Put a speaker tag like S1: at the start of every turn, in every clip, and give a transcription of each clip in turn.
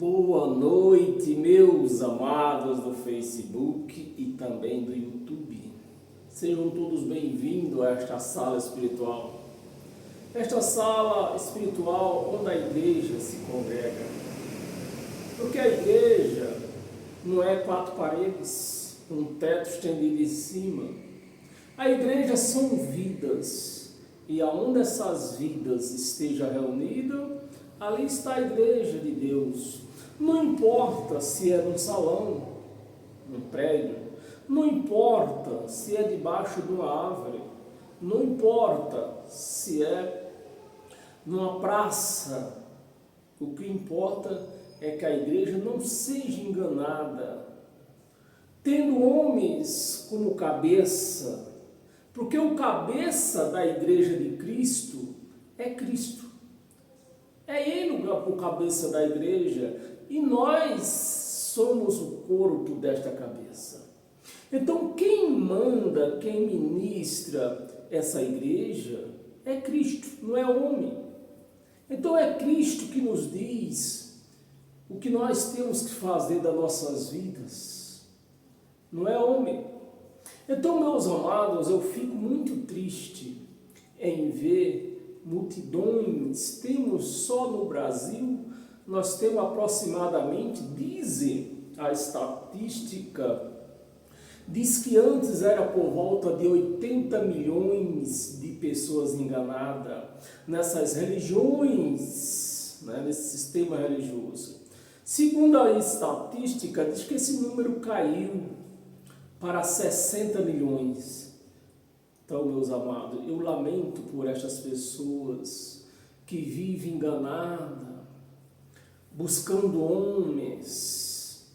S1: Boa noite, meus amados do Facebook e também do YouTube. Sejam todos bem-vindos a esta sala espiritual. Esta sala espiritual onde a igreja se congrega. Porque a igreja não é quatro paredes, um teto estendido em cima. A igreja são vidas. E aonde essas vidas estejam reunidas, ali está a igreja de Deus. Não importa se é num salão, num prédio, não importa se é debaixo de uma árvore, não importa se é numa praça, o que importa é que a igreja não seja enganada, tendo homens como cabeça, porque o cabeça da igreja de Cristo é Cristo. É Ele o cabeça da igreja e nós somos o corpo desta cabeça. Então quem manda, quem ministra essa igreja é Cristo, não é homem. Então é Cristo que nos diz o que nós temos que fazer das nossas vidas, não é homem. Então, meus amados, eu fico muito triste em ver multidões. Temos só no Brasil, nós temos aproximadamente, dizem a estatística, diz que antes era por volta de 80 milhões de pessoas enganadas nessas religiões, nesse sistema religioso. Segundo a estatística, diz que esse número caiu para 60 milhões. Então, meus amados, eu lamento por estas pessoas que vivem enganadas, buscando homens,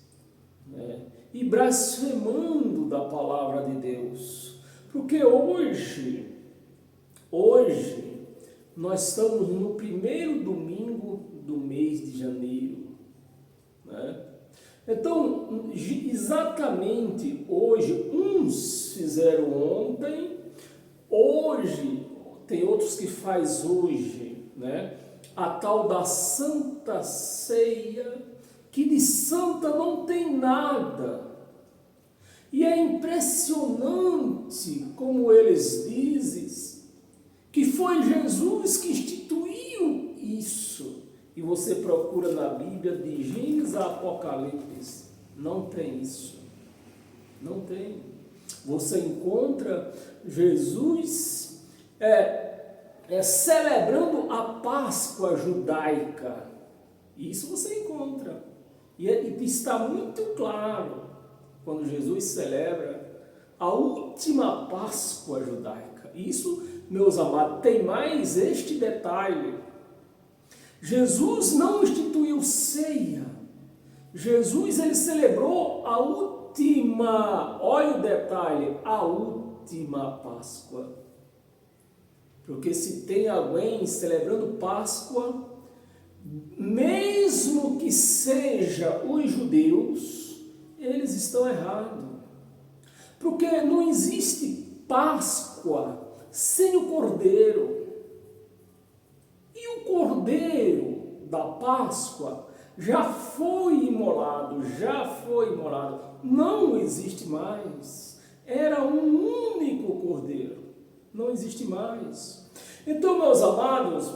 S1: e blasfemando da palavra de Deus. Porque hoje, nós estamos no primeiro domingo do mês de janeiro, Então, exatamente hoje, uns fizeram ontem, hoje, tem outros que faz hoje, a tal da Santa Ceia, que de santa não tem nada. E é impressionante como eles dizem que foi Jesus que instituiu isso. E você procura na Bíblia, de Gênesis a Apocalipse, não tem isso. Não tem. Você encontra Jesus celebrando a Páscoa judaica. Isso você encontra. E está muito claro quando Jesus celebra a última Páscoa judaica. Isso, meus amados, tem mais este detalhe. Jesus não instituiu ceia. Jesus, ele celebrou a última, olha o detalhe, a última Páscoa. Porque se tem alguém celebrando Páscoa, mesmo que seja os judeus, eles estão errados. Porque não existe Páscoa sem o Cordeiro. E o Cordeiro da Páscoa já foi imolado, não existe mais. Era um único Cordeiro, não existe mais. Então, meus amados,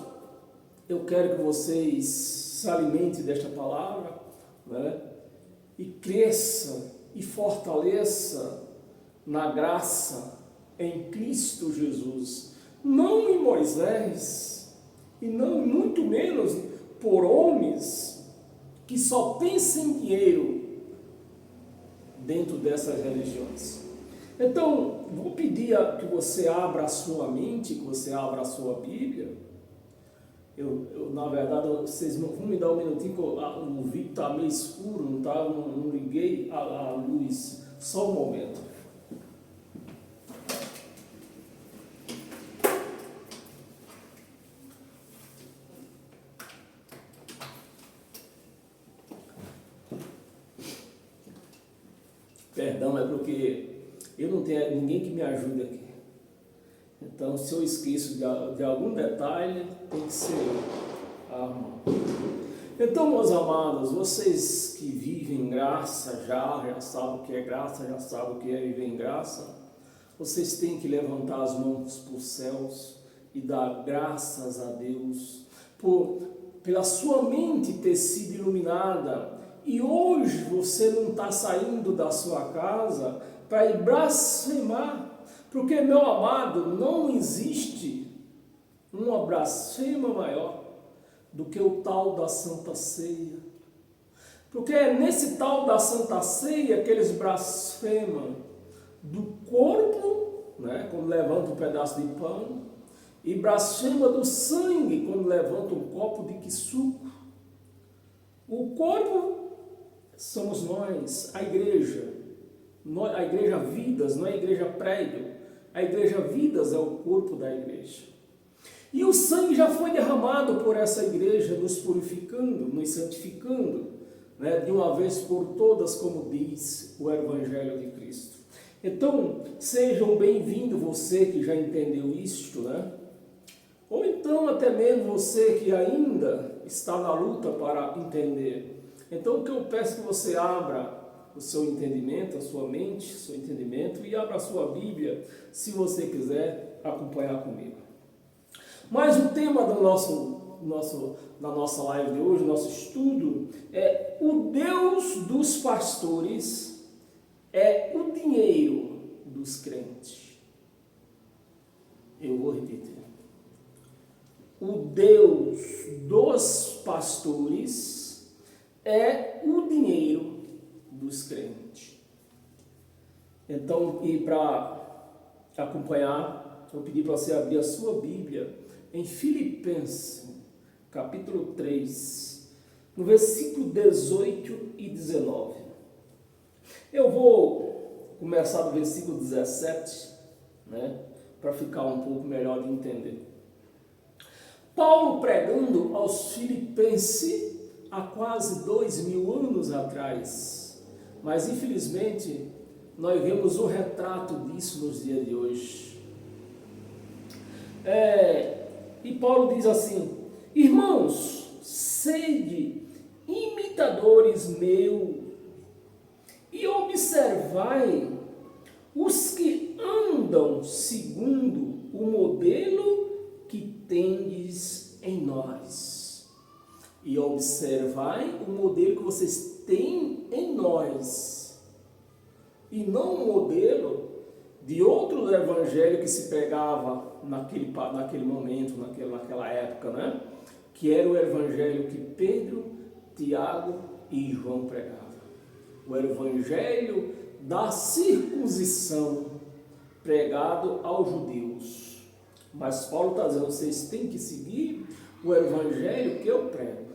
S1: eu quero que vocês se alimentem desta palavra, e cresça e fortaleça na graça em Cristo Jesus, não em Moisés, e não muito menos por homens que só pensam em dinheiro dentro dessas religiões. Então, vou pedir que você abra a sua mente, que você abra a sua Bíblia. Na verdade, vocês vão me dar um minutinho, que o vídeo está meio escuro, não liguei a luz, só um momento. Perdão, é porque eu não tenho ninguém que me ajude aqui. Então, se eu esqueço de algum detalhe, tem que ser eu. Então, meus amados, vocês que vivem em graça já sabem o que é graça, já sabem o que é viver em graça. Vocês têm que levantar as mãos para os céus e dar graças a Deus pela sua mente ter sido iluminada. E hoje você não está saindo da sua casa para ir blasfemar, porque, meu amado, não existe uma blasfema maior do que o tal da Santa Ceia. Porque é nesse tal da Santa Ceia que eles blasfemam do corpo, né, quando levanta um pedaço de pão, e blasfema do sangue quando levanta um copo de suco. O corpo somos nós, a igreja Vidas, não é a igreja prédio, a igreja Vidas é o corpo da igreja. E o sangue já foi derramado por essa igreja, nos purificando, nos santificando, né, de uma vez por todas, como diz o Evangelho de Cristo. Então, sejam bem-vindos você que já entendeu isto, né? Ou então até mesmo você que ainda está na luta para entender. Então, o que eu peço é que você abra o seu entendimento, a sua mente, o seu entendimento, e abra a sua Bíblia, se você quiser acompanhar comigo. Mas o tema da nossa live de hoje, nosso estudo, é o Deus dos pastores é o dinheiro dos crentes. Eu vou repetir. O Deus dos pastores é o dinheiro dos crentes. Então, e para acompanhar, eu pedi para você abrir a sua Bíblia em Filipenses, capítulo 3, no versículo 18 e 19. Eu vou começar do versículo 17, né, para ficar um pouco melhor de entender. Paulo pregando aos filipenses há quase 2000 anos atrás, mas infelizmente nós vemos o retrato disso nos dias de hoje. E Paulo diz assim: irmãos, sede imitadores meus e observai os que andam segundo o modelo que tendes em nós. E observai o modelo que vocês têm em nós. E não o modelo de outro evangelho que se pregava naquele momento, naquela época, né? Que era o evangelho que Pedro, Tiago e João pregavam. O evangelho da circuncisão pregado aos judeus. Mas Paulo está dizendo, vocês têm que seguir o evangelho que eu prego.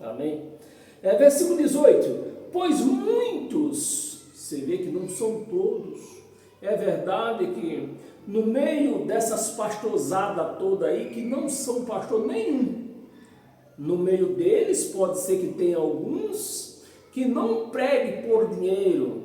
S1: Amém? Versículo 18. Pois muitos, você vê que não são todos, é verdade que no meio dessas pastoradas toda aí, que não são pastor nenhum, no meio deles pode ser que tenha alguns que não pregue por dinheiro,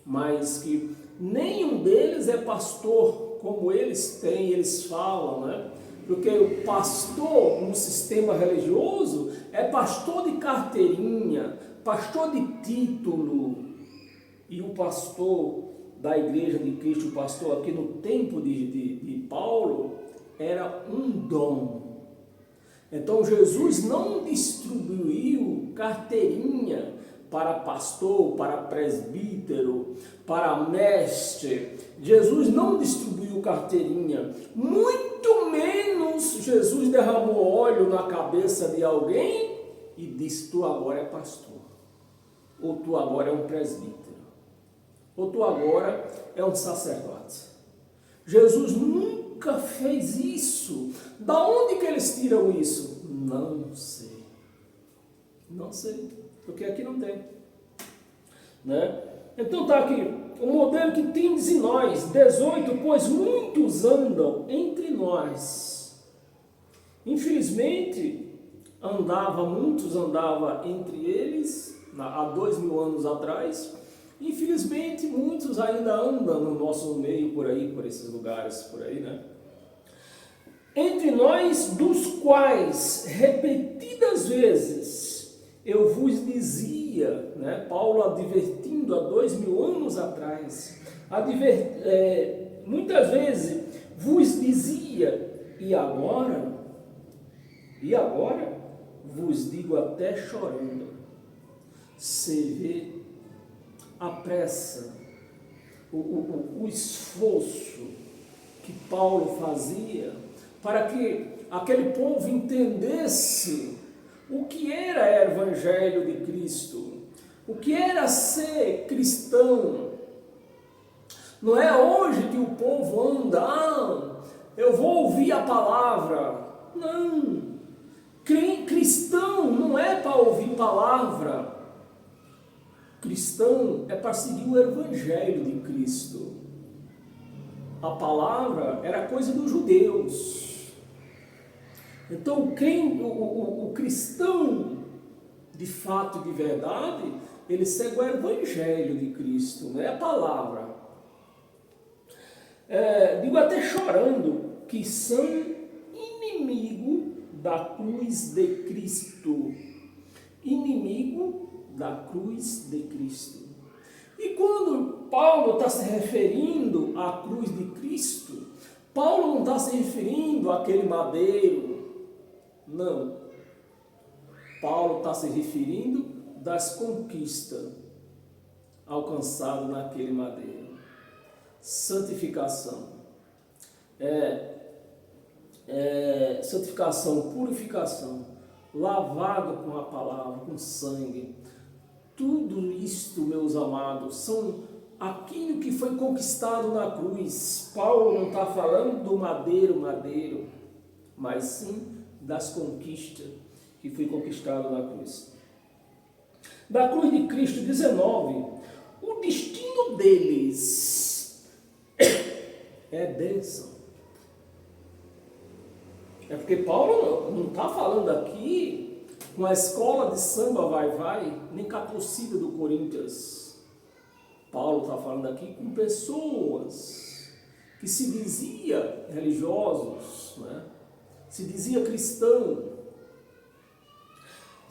S1: mas que nenhum deles é pastor, como eles têm, eles falam, né? Porque o pastor no sistema religioso é pastor de carteirinha, pastor de título, e o pastor da igreja de Cristo, o pastor aqui no tempo de Paulo, era um dom. Então Jesus não distribuiu carteirinha para pastor, para presbítero, para mestre. Jesus não distribuiu carteirinha, muito menos Jesus derramou óleo na cabeça de alguém e disse: tu agora é pastor, ou tu agora é um presbítero, ou tu agora é um sacerdote. Jesus nunca fez isso. Da onde que eles tiram isso? Não sei. Não sei, porque aqui não tem, né? Então está aqui, o modelo que tendes em nós, 18, pois muitos andam entre nós. Infelizmente, muitos andavam entre eles, há 2000 anos atrás. Infelizmente, muitos ainda andam no nosso meio por aí, por esses lugares por aí, né? Entre nós, dos quais repetidas muitas vezes eu vos dizia, né, Paulo advertindo há 2000 anos atrás, muitas vezes vos dizia, e agora vos digo até chorando, você vê a pressa, o esforço que Paulo fazia para que aquele povo entendesse o que era o Evangelho de Cristo, o que era ser cristão. Não é hoje que o povo anda, eu vou ouvir a palavra. Não, cristão não é para ouvir palavra, cristão é para seguir o Evangelho de Cristo. A palavra era coisa dos judeus. Então o cristão, de fato e de verdade, ele segue o Evangelho de Cristo, não é a palavra. Digo até chorando, que são inimigo da cruz de Cristo. Inimigo da cruz de Cristo. E quando Paulo está se referindo à cruz de Cristo, Paulo não está se referindo àquele madeiro, não. Paulo está se referindo das conquistas alcançadas naquele madeiro. Santificação. Santificação, purificação, lavado com a palavra, com sangue. Tudo isto, meus amados, são aquilo que foi conquistado na cruz. Paulo não está falando do madeiro, mas sim das conquistas que foi conquistado na cruz. Da cruz de Cristo, 19, o destino deles é bênção. É porque Paulo não está falando aqui com a escola de samba vai, nem com a torcida do Corinthians. Paulo está falando aqui com pessoas que se dizia religiosos, né? Se dizia cristão.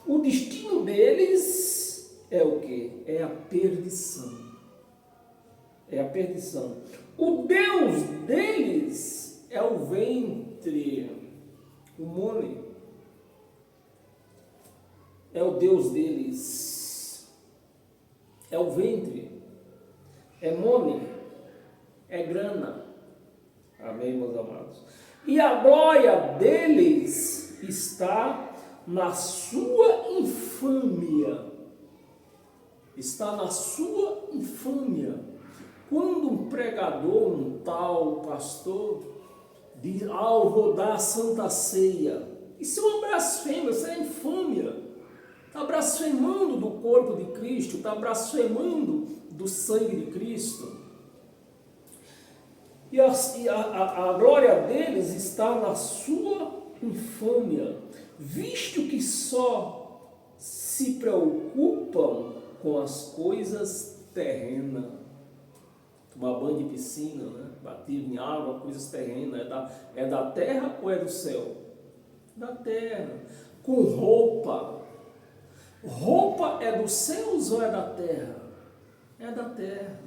S1: O destino deles é o quê? É a perdição. É a perdição. O Deus deles é o ventre, o money. É o Deus deles, é o ventre, é money, é grana. Amém, meus amados? E a glória deles está na sua infâmia. Está na sua infâmia. Quando um pregador, um tal pastor, diz, eu vou dar a Santa Ceia, isso é uma blasfêmia, isso é infâmia. Está blasfemando do corpo de Cristo, está blasfemando do sangue de Cristo. E a glória deles está na sua infâmia, visto que só se preocupam com as coisas terrenas. Tomar banho de piscina, né? Bater em água, coisas terrenas. É da terra ou é do céu? Da terra. Com roupa. Roupa é dos céus ou é da terra? É da terra.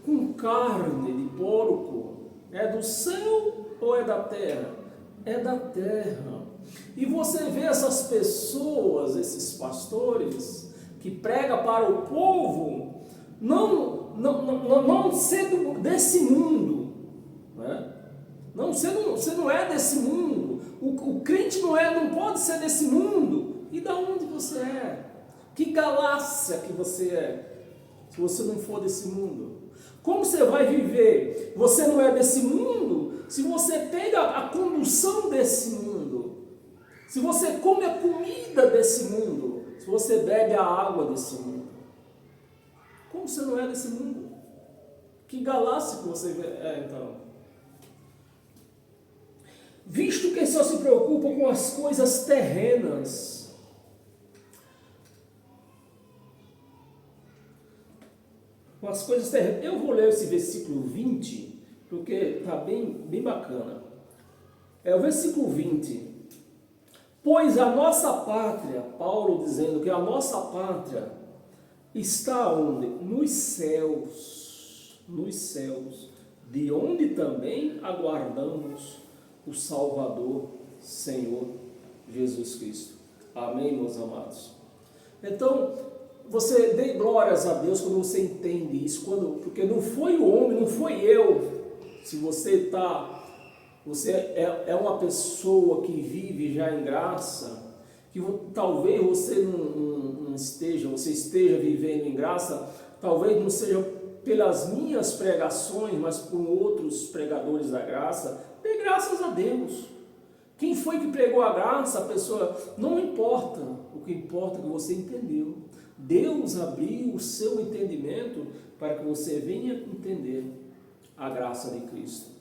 S1: Com carne de porco, é do céu ou é da terra? É da terra. E você vê essas pessoas, esses pastores, que pregam para o povo, não sendo desse mundo, né? Você não é desse mundo. O crente não pode ser desse mundo. E da onde você é? Que galáxia que você é? Se você não for desse mundo, como você vai viver? Você não é desse mundo. Se você pega a condução desse mundo, se você come a comida desse mundo, se você bebe a água desse mundo, como você não é desse mundo? Que galáxia que você é então? Visto que só se preocupa com as coisas terrenas, as coisas terrenas. Eu vou ler esse versículo 20, porque está bem bacana. É o versículo 20. Pois a nossa pátria, Paulo dizendo que a nossa pátria está onde? Nos céus, de onde também aguardamos o Salvador, Senhor Jesus Cristo. Amém, meus amados? Então, você dê glórias a Deus quando você entende isso, porque não foi o homem, não foi eu. Se você é uma pessoa que vive já em graça, que talvez você não esteja, você esteja vivendo em graça, talvez não seja pelas minhas pregações, mas por outros pregadores da graça, dê graças a Deus. Quem foi que pregou a graça, a pessoa, não importa, o que importa é que você entendeu. Deus abriu o seu entendimento para que você venha entender a graça de Cristo.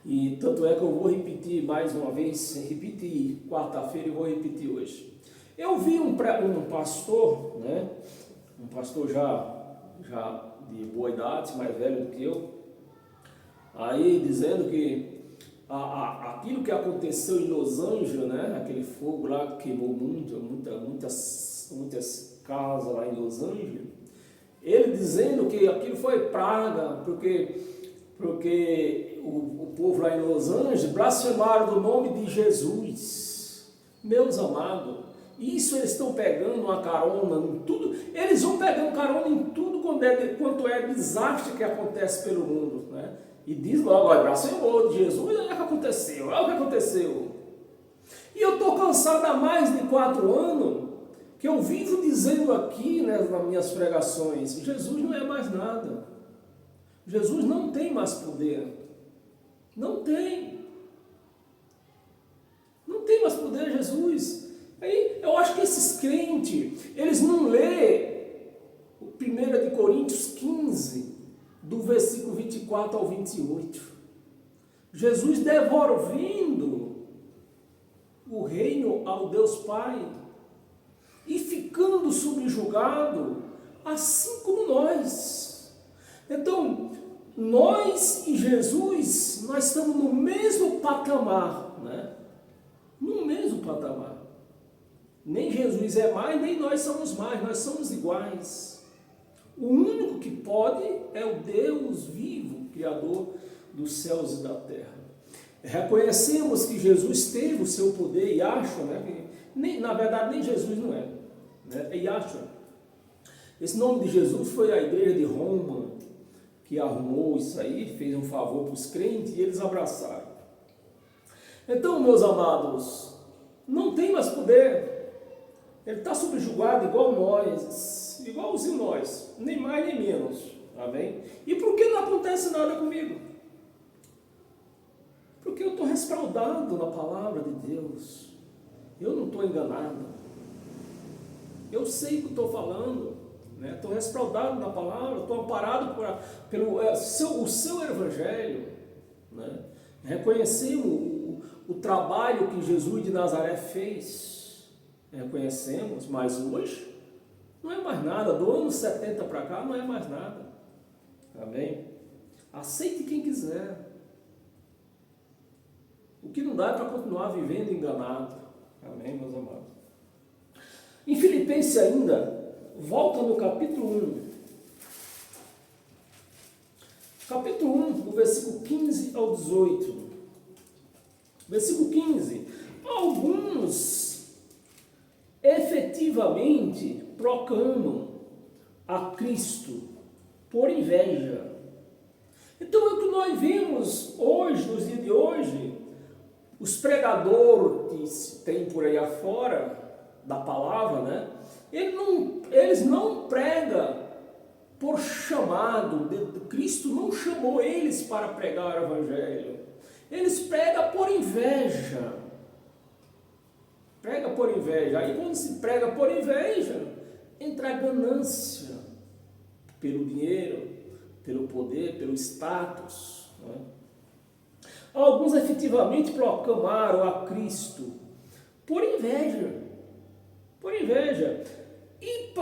S1: E tanto é que eu vou repetir mais uma vez, repeti quarta-feira e vou repetir hoje. Eu vi um pastor, né, um pastor já de boa idade, mais velho do que eu, aí dizendo que aquilo que aconteceu em Los Angeles, né, aquele fogo lá que queimou muitas casas lá em Los Angeles, ele dizendo que aquilo foi praga, porque o povo lá em Los Angeles blasfemaram do nome de Jesus. Meus amados, isso eles estão pegando uma carona em tudo, eles vão pegando carona em tudo quanto é desastre que acontece pelo mundo, né? E diz logo, olha, blasfemou de Jesus, olha o que aconteceu, olha o que aconteceu. E eu estou cansado há mais de 4 anos, que eu vivo dizendo aqui, né, nas minhas pregações, Jesus não é mais nada. Jesus não tem mais poder. Não tem. Não tem mais poder, Jesus. Aí eu acho que esses crentes, eles não lêem 1 Coríntios 15, do versículo 24 ao 28. Jesus devolvendo o reino ao Deus Pai e ficando subjugado, assim como nós. Então, nós e Jesus, nós estamos no mesmo patamar, né? No mesmo patamar. Nem Jesus é mais, nem nós somos mais, nós somos iguais. O único que pode é o Deus vivo, Criador dos céus e da terra. Reconhecemos que Jesus teve o seu poder, Yahshua, né? Na verdade, nem Jesus não é, né? É Yahshua. Esse nome de Jesus foi a igreja de Roma que arrumou isso aí, fez um favor para os crentes e eles abraçaram. Então, meus amados, não tem mais poder. Ele está subjugado igual nós, igualzinho nós, nem mais nem menos. Amém? E por que não acontece nada comigo? Porque eu estou respaldado na palavra de Deus. Eu não estou enganado. Eu sei o que estou falando. Estou respaldado na palavra, estou amparado pelo seu evangelho. Né? Reconhecemos o trabalho que Jesus de Nazaré fez. Reconhecemos, mas hoje não é mais nada. Do ano 70 para cá não é mais nada. Amém? Aceite quem quiser. O que não dá é para continuar vivendo enganado. Amém, meus amados? Em Filipenses ainda, volta no capítulo 1. Capítulo 1, do versículo 15 ao 18. Versículo 15. Alguns efetivamente proclamam a Cristo por inveja. Então é o que nós vemos hoje, nos dias de hoje, os pregadores que tem por aí afora da palavra, né? Eles não pregam por chamado. Cristo não chamou eles para pregar o evangelho. Eles pregam por inveja. Prega por inveja. Aí quando se prega por inveja, entra a ganância pelo dinheiro, pelo poder, pelo status. Né? Alguns efetivamente proclamaram a Cristo por inveja. Por inveja. E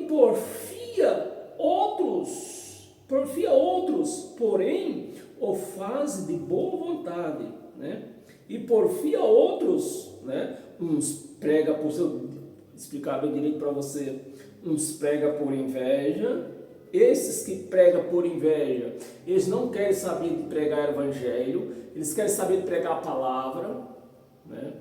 S1: porfia outros, porém, o fazem de boa vontade, né? E porfia outros, né? Uns prega por seu, explicar bem direito para você, uns prega por inveja. Esses que pregam por inveja, eles não querem saber de pregar o evangelho, eles querem saber de pregar a palavra, né?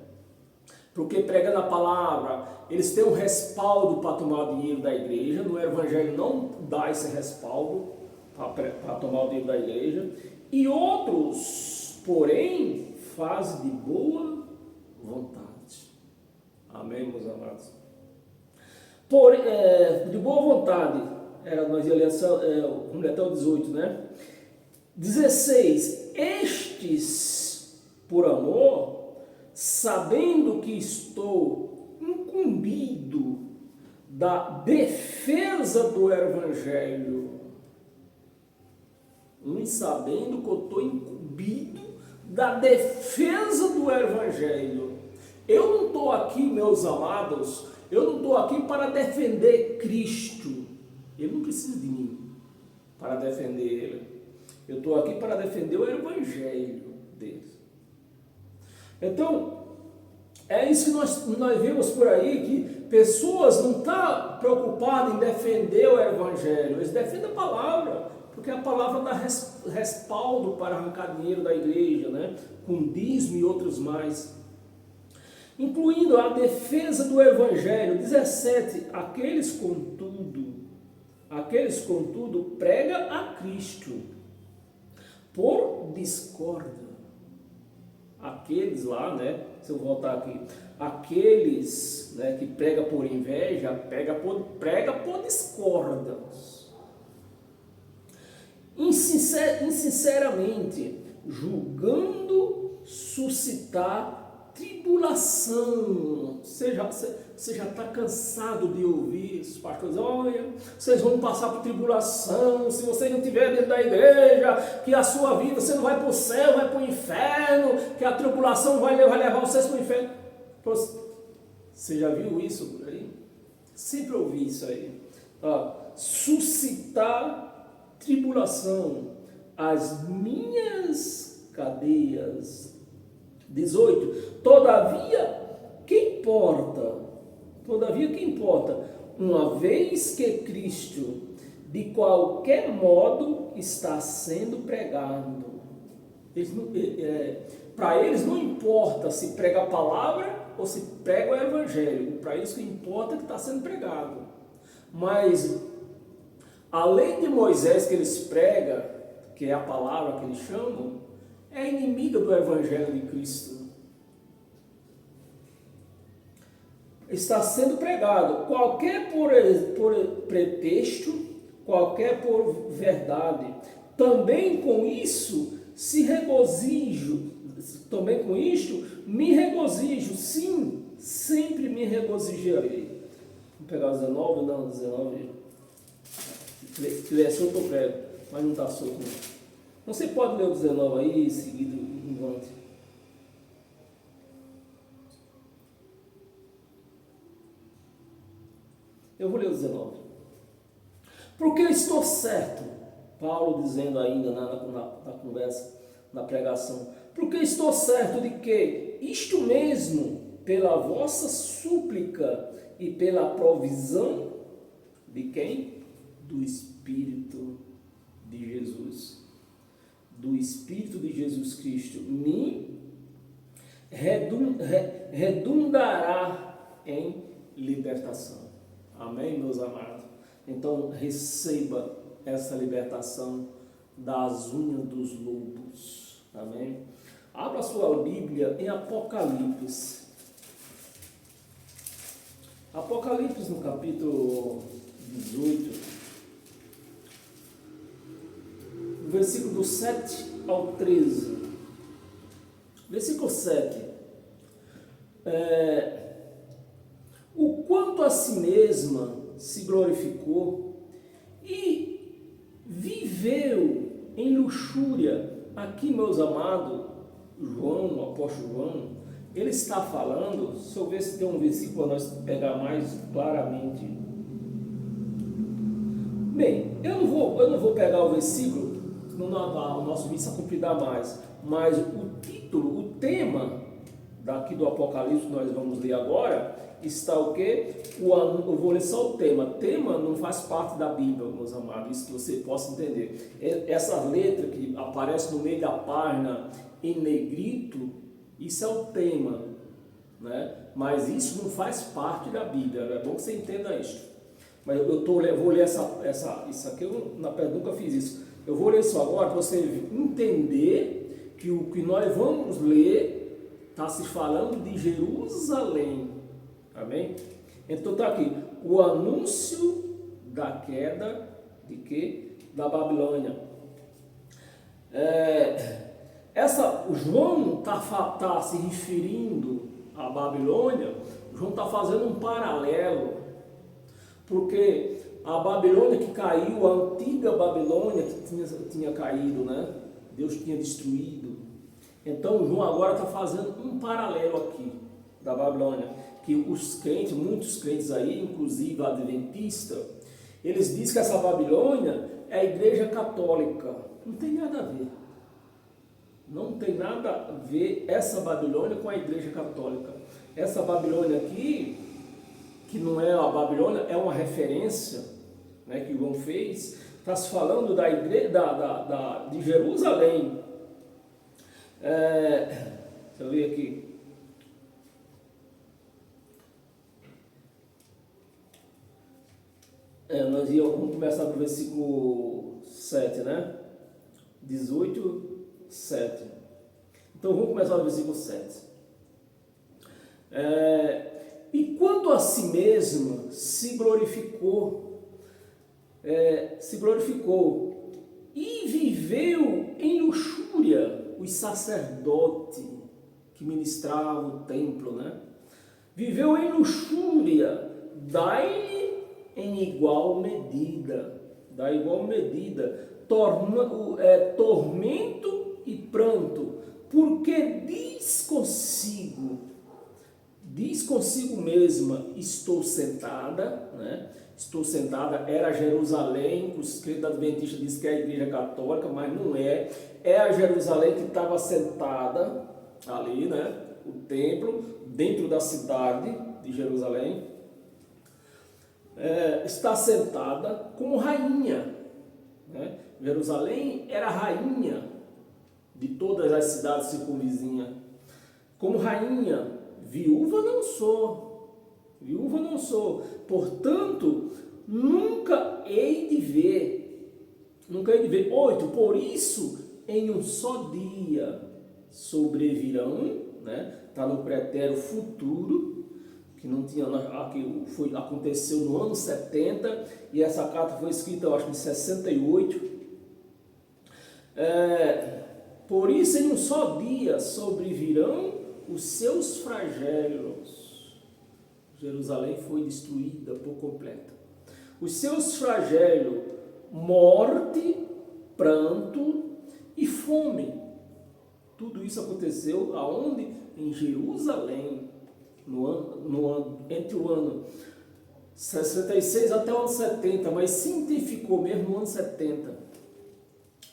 S1: Porque pregando a palavra, eles têm um respaldo para tomar o dinheiro da igreja. No evangelho não dá esse respaldo para tomar o dinheiro da igreja. E outros, porém, fazem de boa vontade. Amém, meus amados? De boa vontade. Nós ia ler até o 18, né? 16. Estes, por amor, sabendo que estou incumbido da defesa do evangelho, sabendo que eu estou incumbido da defesa do evangelho. Eu não estou aqui, meus amados, eu não estou aqui para defender Cristo. Ele não precisa de mim para defender ele. Eu estou aqui para defender o evangelho dele. Então, é isso que nós vemos por aí, que pessoas não estão preocupadas em defender o evangelho, eles defendem a palavra, porque a palavra dá respaldo para arrancar dinheiro da igreja, né? Com dízimo e outros mais. Incluindo a defesa do evangelho. 17. Aqueles, contudo, prega a Cristo por discórdia. Aqueles lá, né? Se eu voltar aqui, aqueles, né, que prega por inveja, prega por discórdia. Insinceramente, julgando suscitar tribulação. Você já está cansado de ouvir isso, pastores? Olha, vocês vão passar por tribulação, se vocês não estiverem dentro da igreja, que a sua vida, você não vai para o céu, vai para o inferno, que a tribulação vai levar vocês para o inferno. Você já viu isso por aí? Sempre ouvi isso aí. Suscitar tribulação, as minhas cadeias. 18. Todavia, que importa? Uma vez que Cristo, de qualquer modo, está sendo pregado. Para eles não importa se prega a palavra ou se prega o evangelho. Para eles o que importa é que está sendo pregado. Mas, além de Moisés que eles pregam, que é a palavra que eles chamam, é inimiga do evangelho de Cristo. Está sendo pregado, qualquer por pretexto, qualquer por verdade. Também com isso me regozijo, sim, sempre me regozijarei. Vou pegar o 19, não, 19. Se é solto eu prego, mas não está solto não. Você pode ler o 19 aí, seguido em volta. Eu vou ler o 19. Porque eu estou certo, Paulo dizendo ainda na conversa, na pregação, porque estou certo de que isto mesmo, pela vossa súplica e pela provisão de quem? Do Espírito de Jesus. Do Espírito de Jesus Cristo, me redundará em libertação. Amém, meus amados? Então, receba essa libertação das unhas dos lobos. Amém? Abra a sua Bíblia em Apocalipse. Apocalipse no capítulo 18. Versículo do 7 ao 13. Versículo 7. O quanto a si mesma se glorificou e viveu em luxúria. Aqui, meus amados, João, o apóstolo João, ele está falando, se eu ver se tem um versículo para nós pegar mais claramente. Bem, eu não vou pegar o versículo, não dá o nosso vídeo se cumprir mais. Mas o título, o tema daqui do Apocalipse que nós vamos ler agora, está o quê? Eu vou ler só o tema. Tema não faz parte da Bíblia, meus amados, isso que você possa entender. Essa letra que aparece no meio da página em negrito, isso é o tema, né? Mas isso não faz parte da Bíblia, é bom que você entenda isso. Mas vou ler isso aqui, eu nunca fiz isso. Eu vou ler isso agora para você entender que o que nós vamos ler está se falando de Jerusalém. Amém? Então está aqui, o anúncio da queda de quê? Da Babilônia. O João está se referindo à Babilônia. João está fazendo um paralelo, porque a Babilônia que caiu, a antiga Babilônia que tinha caído, né? Deus tinha destruído. Então João agora está fazendo um paralelo aqui da Babilônia, que os crentes, muitos crentes aí, inclusive a adventista, eles dizem que essa Babilônia é a igreja católica. Não tem nada a ver. Não tem nada a ver essa Babilônia com a igreja católica. Essa Babilônia aqui, que não é a Babilônia, é uma referência, né, que João fez, está se falando da igreja de Jerusalém. Deixa eu ver aqui. Vamos começar do versículo 7, né? 18, 7. Então vamos começar do versículo 7. E quanto a si mesma se glorificou e viveu em luxúria os sacerdotes que ministravam o templo, né? Viveu em luxúria, dai-lhe em igual medida, tormento e pranto, porque diz consigo mesma, estou sentada, né? Estou sentada, era Jerusalém, os crentes adventistas dizem que é a igreja católica, mas não é, é a Jerusalém que estava sentada ali, né? O templo, dentro da cidade de Jerusalém, está sentada como rainha, né? Jerusalém era rainha de todas as cidades circunvizinhas, como rainha, viúva não sou, portanto, nunca hei de ver. 8, por isso, em um só dia sobrevirão, né? Está no pretérito futuro, que não tinha, aconteceu no ano 70, e essa carta foi escrita, eu acho, em 68. Por isso, em um só dia sobrevirão os seus flagelos. Jerusalém foi destruída por completo. Os seus flagelos, morte, pranto e fome. Tudo isso aconteceu aonde? Em Jerusalém, entre o ano 66 até o ano 70, mas se intensificou mesmo no ano 70.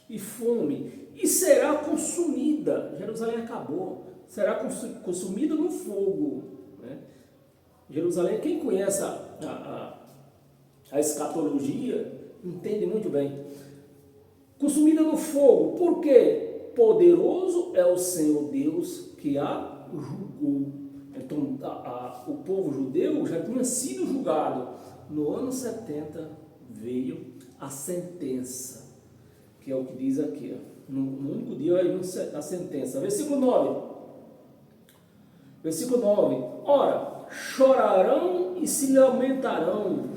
S1: E fome, e será consumida. Jerusalém acabou, será consumida no fogo, né? Jerusalém, quem conhece a escatologia entende muito bem. Consumida no fogo, por quê? Poderoso é o Senhor Deus que a julgou. Então, o povo judeu já tinha sido julgado. No ano 70 veio a sentença, que é o que diz aqui. No único dia veio a sentença. Versículo 9. Ora, chorarão e se lamentarão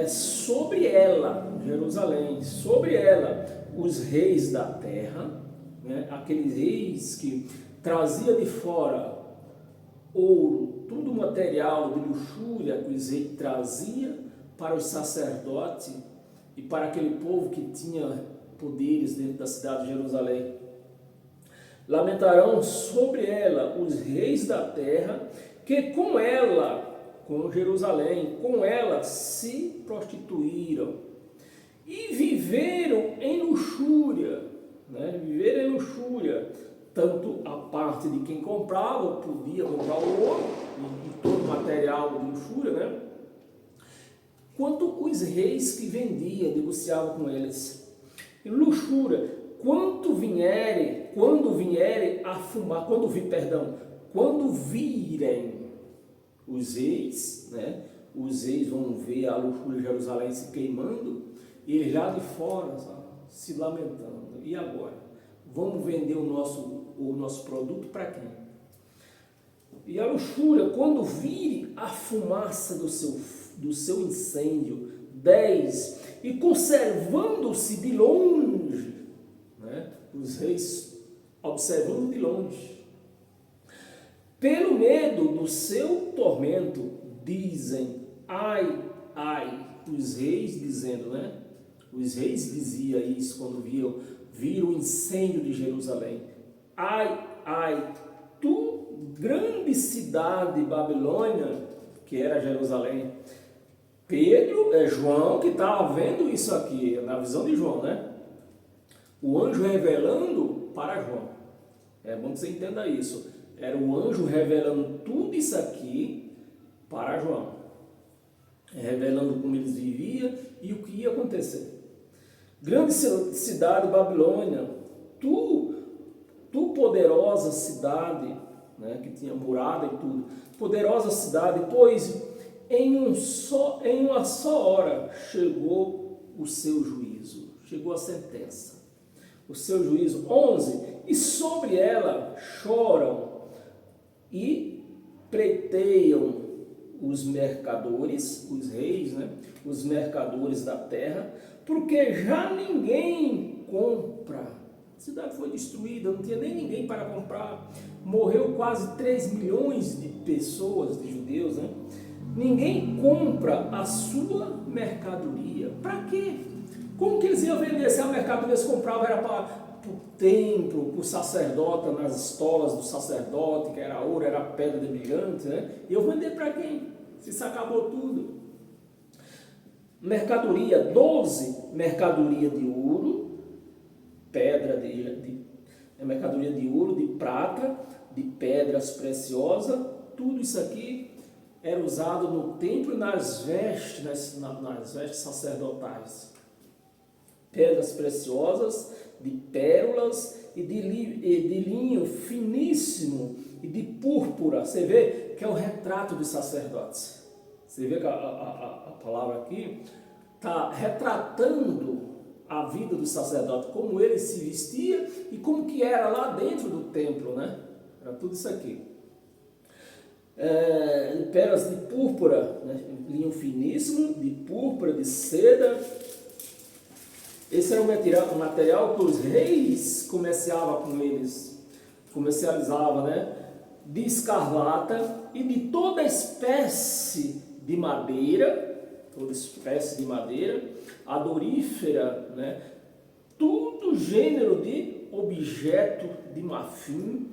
S1: sobre ela, Jerusalém, sobre ela, os reis da terra, né? Aqueles reis que trazia de fora ouro, tudo material de luxúria que os reis trazia para os sacerdotes e para aquele povo que tinha poderes dentro da cidade de Jerusalém. Lamentarão sobre ela os reis da terra, que com ela, com Jerusalém, com ela se prostituíram e viveram em luxúria, né? Viveram em luxúria, tanto a parte de quem comprava, podia comprar o ouro e todo o material de luxúria, né? Quanto os reis que vendiam, negociavam com eles. Em luxúria, quando vierem a fumar, quando virem os reis, né? Os reis vão ver a luxúria de Jerusalém se queimando, e eles lá de fora, sabe, se lamentando. E agora? Vamos vender o nosso produto para quem? E a luxúria, quando vire a fumaça do seu incêndio, 10, e conservando-se de longe, né? Os reis observando de longe, pelo medo do seu tormento, dizem, ai, ai, os reis dizendo, né? Os reis diziam isso quando viram o incêndio de Jerusalém. Ai, ai, tu, grande cidade Babilônia, que era Jerusalém. João que estava vendo isso aqui, na visão de João, né? O anjo revelando para João. É bom que você entenda isso. Era o anjo revelando tudo isso aqui para João. Revelando como eles viviam e o que ia acontecer. Grande cidade Babilônia, tu poderosa cidade, né, que tinha murada e tudo, poderosa cidade, pois em uma só hora chegou o seu juízo, chegou a sentença, o seu juízo. 11, e sobre ela choram e pleiteiam os mercadores, os reis, né, os mercadores da terra, porque já ninguém compra. A cidade foi destruída, não tinha nem ninguém para comprar. Morreu quase 3 milhões de pessoas, de judeus, né? Ninguém compra a sua mercadoria. Para quê? Como que eles iam vender se a mercadoria se comprava era para o templo, para o sacerdote, nas estolas do sacerdote, que era ouro, era pedra de brilhante, né? E eu vender para quem? Se isso acabou tudo. Mercadoria, 12, mercadoria de ouro, mercadoria de ouro, de prata, de pedras preciosas, tudo isso aqui era usado no templo e nas vestes sacerdotais. Pedras preciosas, de pérolas e de linho finíssimo e de púrpura. Você vê que é o retrato dos sacerdotes. Você vê que a palavra aqui está retratando a vida do sacerdote, como ele se vestia e como que era lá dentro do templo, né? Era tudo isso aqui. Pérolas de púrpura, né? Linho finíssimo, de púrpura, de seda. Esse era o material que os reis comercializavam, né? De escarlata e de toda espécie de madeira, adorífera, né? Tudo gênero de objeto de marfim,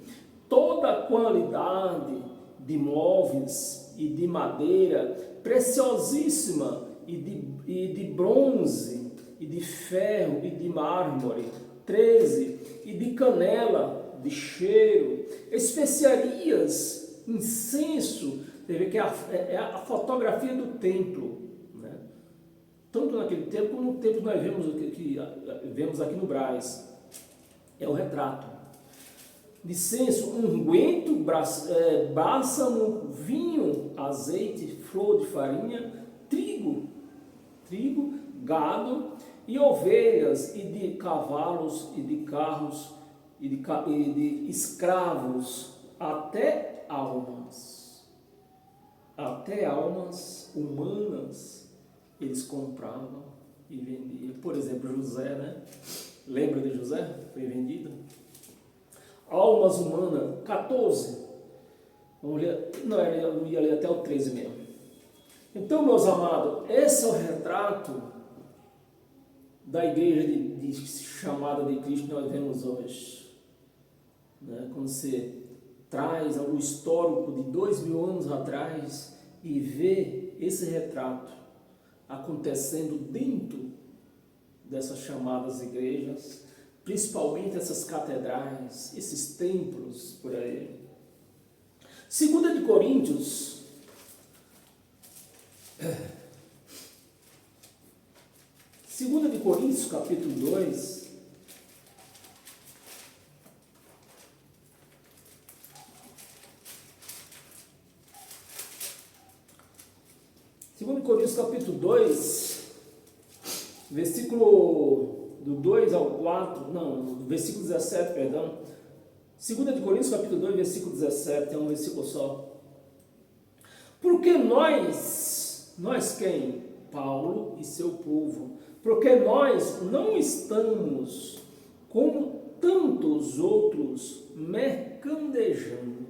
S1: toda qualidade de móveis e de madeira preciosíssima e de bronze e de ferro e de mármore. 13, e de canela, de cheiro, especiarias, incenso. Você vê que é a fotografia do templo, né? Tanto naquele tempo como no tempo que nós vemos aqui no Brás. É o retrato. Incenso, unguento, bálsamo, vinho, azeite, flor de farinha, trigo, gado e ovelhas, e de cavalos, e de carros, e de escravos, até almas humanas eles compravam e vendiam. Por exemplo, José, né? Lembra de José? Foi vendido. Almas humanas, 14. Vamos ler, eu ia ler até o 13 mesmo. Então, meus amados, esse é o retrato da igreja chamada de Cristo que nós vemos hoje. Né? Quando você traz algo histórico de 2000 anos atrás e vê esse retrato acontecendo dentro dessas chamadas igrejas, principalmente essas catedrais, esses templos por aí. 2 de Coríntios, capítulo 2, capítulo 2, versículo do 2 ao 4, não, versículo 17, perdão. 2 de Coríntios, capítulo 2, versículo 17, é um versículo só. Porque nós quem? Paulo e seu povo. Porque nós não estamos como tantos outros mercandejando.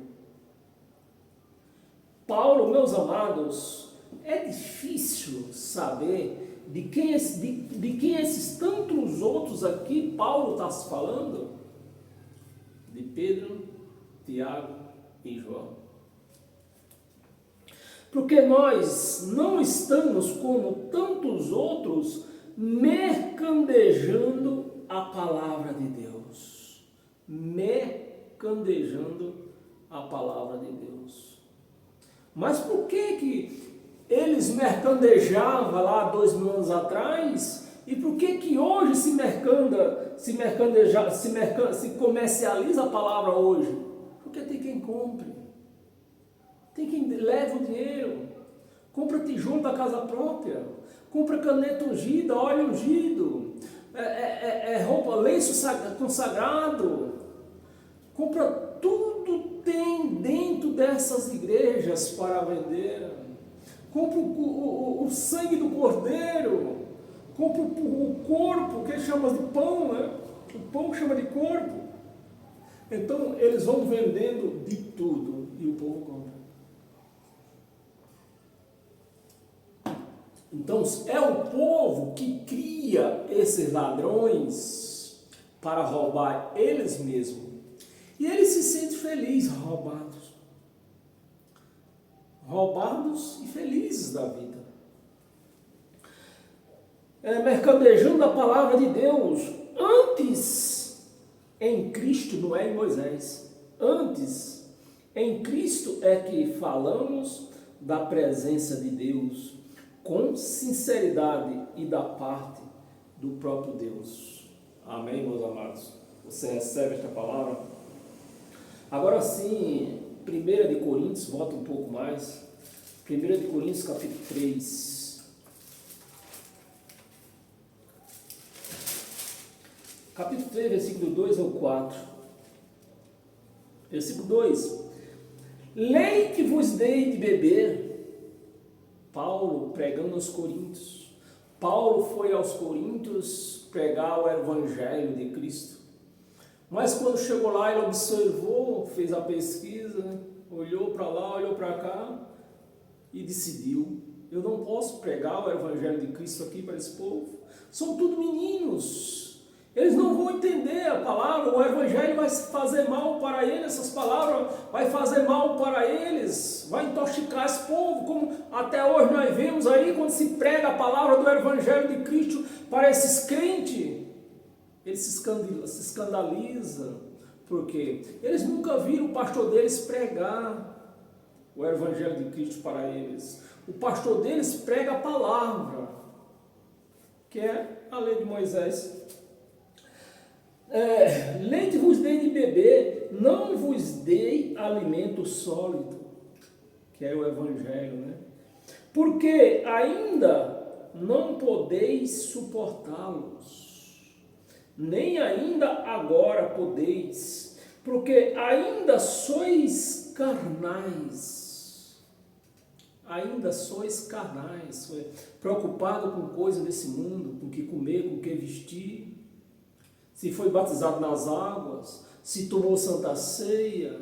S1: Paulo, meus amados, é difícil saber de quem esses tantos outros aqui Paulo está se falando. De Pedro, Tiago e João. Porque nós não estamos como tantos outros mercandejando a palavra de Deus. Mercandejando a palavra de Deus. Mas por que eles mercandejavam lá 2000 anos atrás? E por que hoje se comercializa a palavra hoje? Porque tem quem compre. Tem quem leva o dinheiro. Compra tijolo da casa própria. Compra caneta ungida, óleo ungido. Roupa, lenço consagrado. Compra tudo, tem dentro dessas igrejas para vender. Compra o sangue do cordeiro. Compra o corpo, que eles chamam de pão, né? O pão chama de corpo. Então, eles vão vendendo de tudo e o povo compra. Então, é o povo que cria esses ladrões para roubar eles mesmos. E eles se sentem felizes, roubados e felizes da vida. Mercadejando a palavra de Deus, antes em Cristo, não é em Moisés, antes em Cristo é que falamos da presença de Deus com sinceridade e da parte do próprio Deus. Amém, meus amados? Você recebe esta palavra? Agora sim, 1 de Coríntios, volta um pouco mais, 1 de Coríntios capítulo 3, capítulo 3, versículo 2 ao 4. Versículo 2. Leite vos dei de beber. Paulo pregando aos Coríntios. Paulo foi aos Coríntios pregar o Evangelho de Cristo. Mas quando chegou lá, ele observou, fez a pesquisa, olhou para lá, olhou para cá e decidiu: eu não posso pregar o Evangelho de Cristo aqui para esse povo. São tudo meninos. Eles não vão entender a palavra, o Evangelho vai fazer mal para eles, essas palavras vai fazer mal para eles, vai intoxicar esse povo, como até hoje nós vemos aí, quando se prega a palavra do Evangelho de Cristo para esses crentes, eles se escandalizam, porque eles nunca viram o pastor deles pregar o Evangelho de Cristo para eles. O pastor deles prega a palavra, que é a lei de Moisés. Leite vos dei de beber, não vos dei alimento sólido, que é o Evangelho, né? Porque ainda não podeis suportá-los, nem ainda agora podeis, porque ainda sois carnais, preocupado com coisas desse mundo, com o que comer, com o que vestir. Se foi batizado nas águas, se tomou Santa Ceia,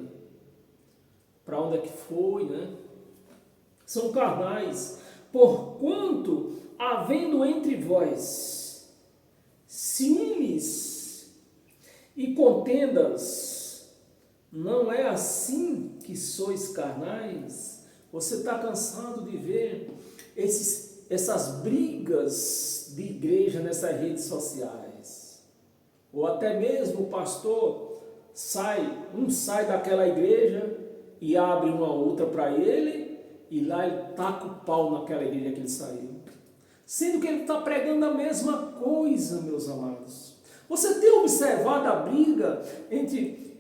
S1: para onde é que foi, né? São carnais, porquanto, havendo entre vós ciúmes e contendas, não é assim que sois carnais? Você está cansado de ver esses essas brigas de igreja nessas redes sociais. Ou até mesmo o pastor sai daquela igreja e abre uma outra para ele, e lá ele taca o pau naquela igreja que ele saiu. Sendo que ele está pregando a mesma coisa, meus amados. Você tem observado a briga entre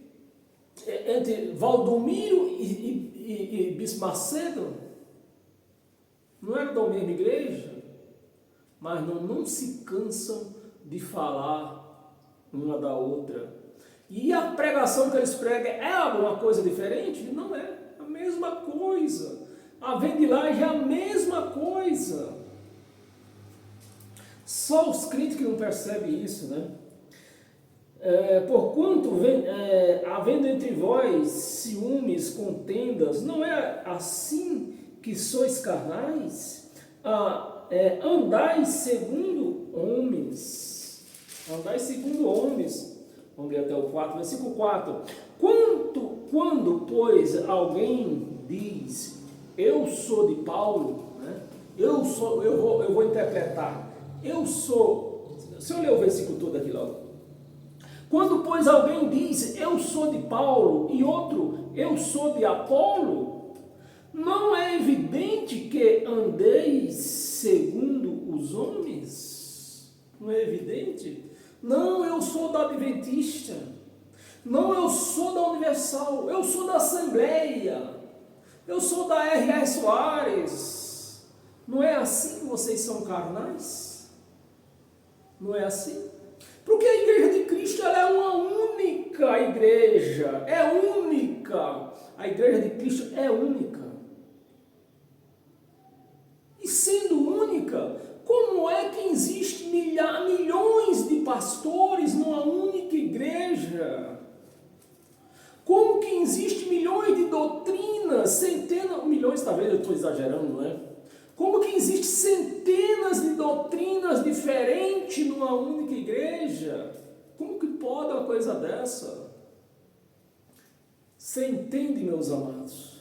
S1: Valdomiro e Bispo Macedo? Não era da mesma igreja, mas não se cansam de falar uma da outra. E a pregação que eles pregam é alguma coisa diferente? Não é, a mesma coisa. A vendilagem é a mesma coisa. Só os críticos não percebem isso, né? Porquanto, havendo entre vós ciúmes, contendas, não é assim que sois carnais? Andais segundo homens. Andais segundo homens. Vamos ler até o 4, versículo 4. Quando, pois, alguém diz, eu sou de Paulo, né? Eu vou interpretar. Deixa eu ler o versículo todo aqui logo. Quando, pois, alguém diz, eu sou de Paulo, e outro, eu sou de Apolo, não é evidente que andeis segundo os homens? Não é evidente? Não, eu sou da Adventista. Não, eu sou da Universal. Eu sou da Assembleia. Eu sou da R.R. Soares. Não é assim que vocês são carnais? Não é assim? Porque a igreja de Cristo ela é uma única igreja. É única. A igreja de Cristo é única. E sendo única, como é que existe milhões de pastores numa única igreja? Como que existe milhões de doutrinas, centenas, milhões talvez eu estou exagerando, não é? Como que existe centenas de doutrinas diferentes numa única igreja? Como que pode uma coisa dessa? Você entende, meus amados?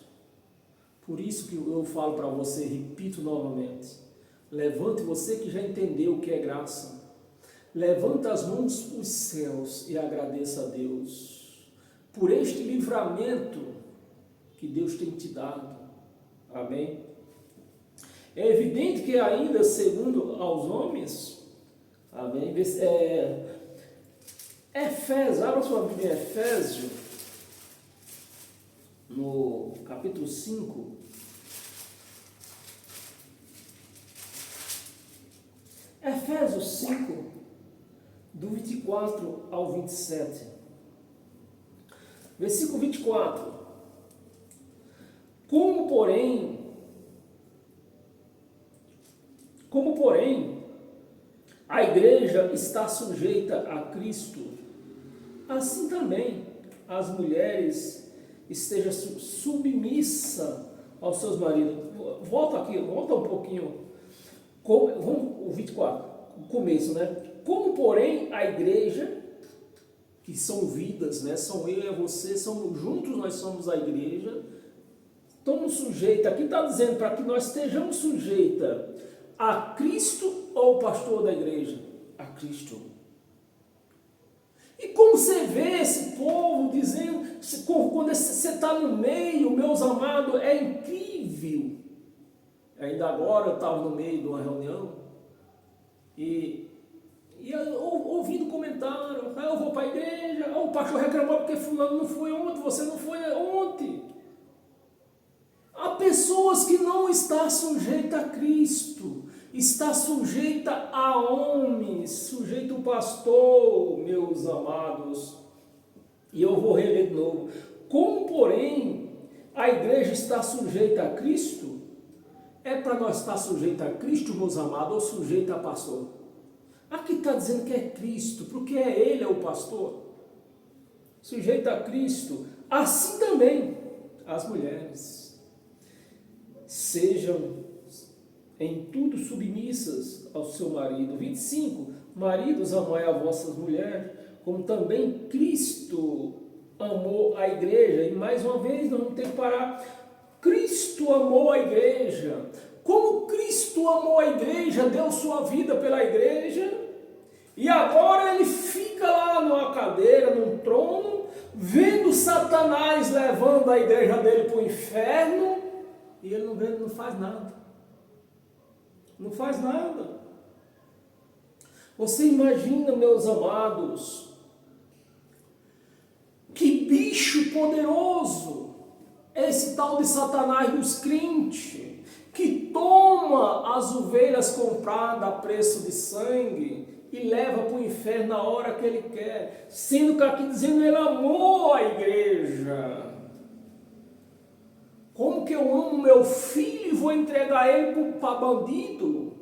S1: Por isso que eu falo para você, repito novamente. Levante você que já entendeu o que é graça. Levanta as mãos para os céus e agradeça a Deus por este livramento que Deus tem te dado. Amém? É evidente que ainda segundo aos homens, amém? Efésios, abra sua Bíblia em Efésios, no capítulo 5. Efésios 5, do 24 ao 27. Versículo 24. Como porém, a igreja está sujeita a Cristo, assim também as mulheres estejam submissas aos seus maridos. Volta um pouquinho. O 24, o começo, né? Como, porém, a igreja, que são vidas, né? São eu e você, juntos nós somos a igreja, estamos sujeitos, aqui está dizendo para que nós estejamos sujeitos a Cristo ou o pastor da igreja? A Cristo. E como você vê esse povo dizendo, quando você está no meio, meus amados, é incrível. Ainda agora eu estava no meio de uma reunião e eu, ouvindo comentário, eu vou para a igreja, o pastor reclamou porque fulano não foi ontem, você não foi ontem. Há pessoas que não estão sujeitas a Cristo, está sujeita a homens, sujeito ao pastor, meus amados. E eu vou reler de novo. Como, porém, a igreja está sujeita a Cristo, é para nós estar sujeito a Cristo, meus amados, ou sujeito a pastor? Aqui está dizendo que é Cristo, porque Ele é o pastor. Sujeito a Cristo, assim também as mulheres. Sejam em tudo submissas ao seu marido. 25. Maridos, amai a vossas mulheres, como também Cristo amou a igreja. E mais uma vez, nós vamos ter que parar. Cristo amou a igreja. Como Cristo Cristo amou a igreja, deu sua vida pela igreja, e agora ele fica lá numa cadeira, num trono, vendo Satanás levando a igreja dele para o inferno, e ele não faz nada. Não faz nada. Você imagina, meus amados, que bicho poderoso é esse tal de Satanás dos crentes, que toma as ovelhas compradas a preço de sangue e leva para o inferno na hora que ele quer, sendo que aqui dizendo ele amou a igreja. Como que eu amo meu filho e vou entregar ele para bandido?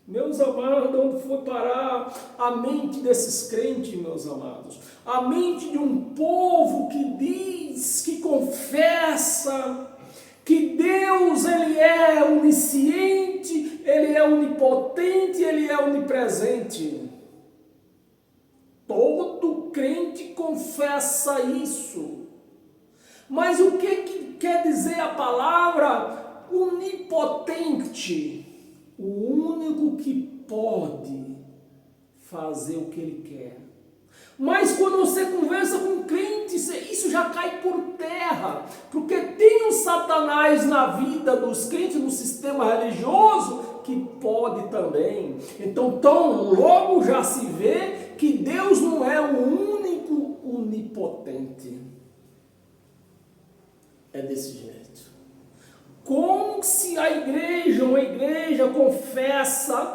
S1: Meus amados, onde foi parar a mente desses crentes, meus amados? A mente de um povo que diz, que confessa que Deus, ele é onisciente, ele é onipotente, ele é onipresente. Todo crente confessa isso. Mas o que quer dizer a palavra onipotente? O único que pode fazer o que ele quer. Mas quando você conversa com um crente, isso já cai por terra, porque tem um Satanás na vida dos crentes, no sistema religioso, que pode também. Então, tão logo já se vê que Deus não é o único onipotente. É desse jeito. Como se uma igreja confessa,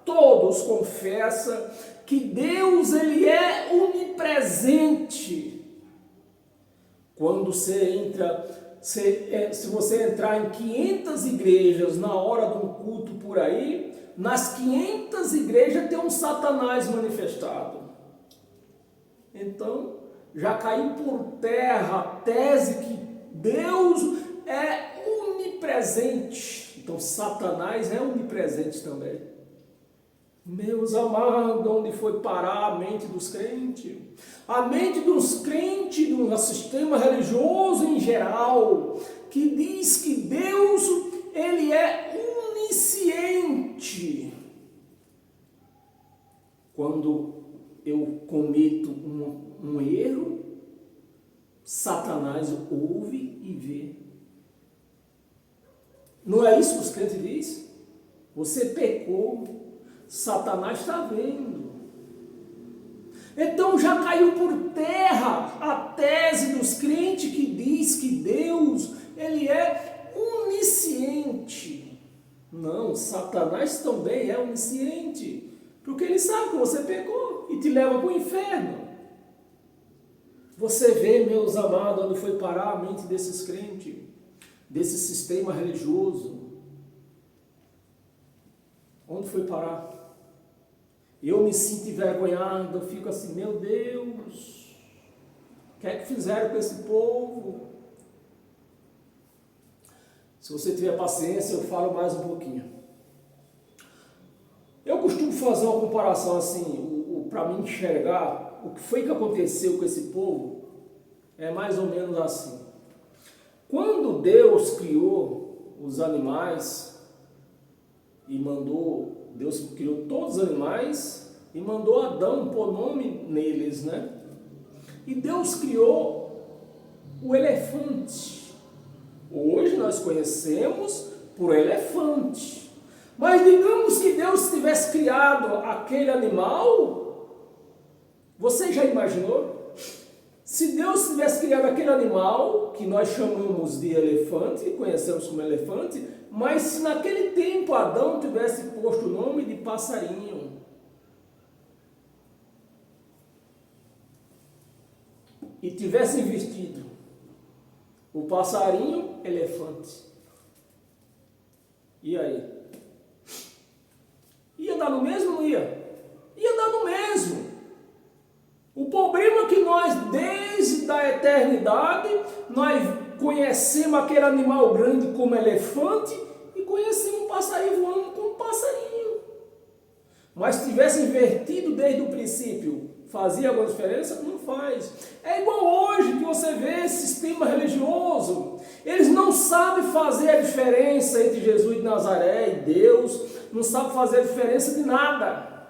S1: todos confessam, que Deus ele é onipresente. Quando você entra, se você entrar em 500 igrejas na hora de um culto por aí, nas 500 igrejas tem um Satanás manifestado. Então, já caiu por terra a tese que Deus é onipresente. Então, Satanás é onipresente também. Meus amados, onde foi parar a mente dos crentes? A mente dos crentes do sistema religioso em geral, que diz que Deus, ele é onisciente. Quando eu cometo um erro, Satanás ouve e vê. Não é isso que os crentes dizem? Você pecou, Satanás está vendo. Então já caiu por terra a tese dos crentes que diz que Deus, ele é onisciente. Não, Satanás também é onisciente, porque ele sabe que você pecou e te leva para o inferno. Você vê, meus amados, onde foi parar a mente desses crentes, desse sistema religioso. Onde foi parar? Eu me sinto envergonhado, eu fico assim, meu Deus, o que é que fizeram com esse povo? Se você tiver paciência, eu falo mais um pouquinho. Eu costumo fazer uma comparação assim, para mim enxergar o que foi que aconteceu com esse povo, é mais ou menos assim. Quando Deus criou os animais e Deus criou todos os animais e mandou Adão pôr nome neles, né? E Deus criou o elefante. Hoje nós conhecemos por elefante. Mas digamos que Deus tivesse criado aquele animal, você já imaginou? Se Deus tivesse criado aquele animal, que nós chamamos de elefante, conhecemos como elefante, mas se naquele tempo Adão tivesse posto o nome de passarinho, e tivesse vestido o passarinho elefante, e aí? Ia dar no mesmo ou não ia? Ia dar no mesmo. O problema é que nós, desde a eternidade, nós conhecemos aquele animal grande como elefante e conhecemos um passarinho voando como passarinho. Mas se tivesse invertido desde o princípio, fazia alguma diferença? Não faz. É igual hoje que você vê esse sistema religioso Eles não sabem fazer a diferença entre Jesus de Nazaré e Deus, não sabem fazer a diferença de nada,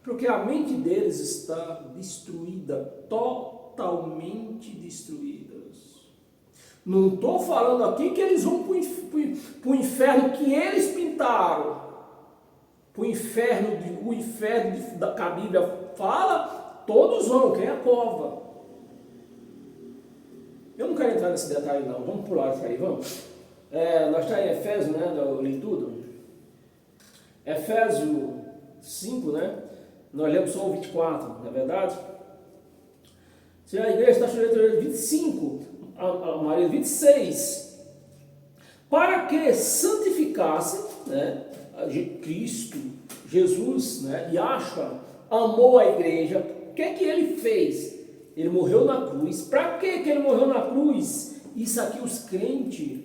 S1: porque a mente deles está destruída, totalmente destruída. Não estou falando aqui que eles vão para o inferno que eles pintaram, para o inferno que a Bíblia fala, todos vão, que é a cova. Eu não quero entrar nesse detalhe não, vamos pular isso aí, vamos. Nós estamos em Efésios, né, eu li tudo. Efésios 5, né, nós lemos só o 24, não é verdade? Se a igreja está chorando 25, a Maria 26, para que santificasse, né, Cristo, Jesus, né, Yahshua, amou a igreja. O que é que ele fez? Ele morreu na cruz. Para que ele morreu na cruz? Isso aqui os crentes